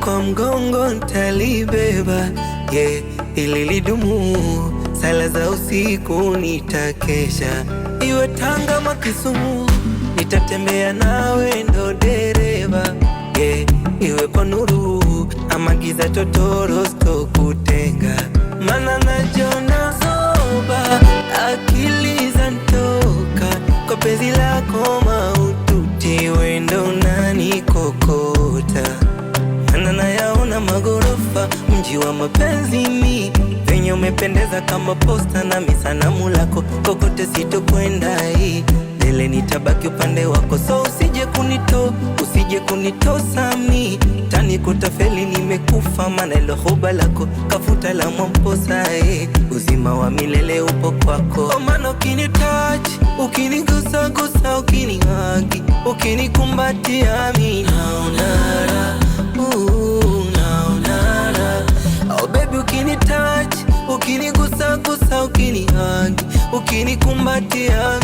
kwa mgongo nitalibeba, yeah, ili lidumu. Sala za usiku nitakesha, iwe Tanga ama Kisumu, nitatembea nawe ndo dereva, yeah, iwe kwa nuru ama giza totoro sitokutenga. Mana najiona zoba, akili zanitoka kwa penzi lako maututi, wewe ndo unanikokota. Mana nayaona magorofa, mji wa mapenzi mi, venye umependeza kama posta na misanamu lako, kokote sitokwenda hii dele, nitabaki upande wako. So usije kunitosa mi, tani kutafeli nimekufa, mana ilo huba lako kafuta la mwamposa, uzima wa milele upo kwako. Oh man, ukinitouch, ukinigusa gusa, ukinihagi, ukinikumbatia mi naonara, naonara. Oh baby, ukinitouch, ukinigusa gusa, ukinihagi, ukinikumbatia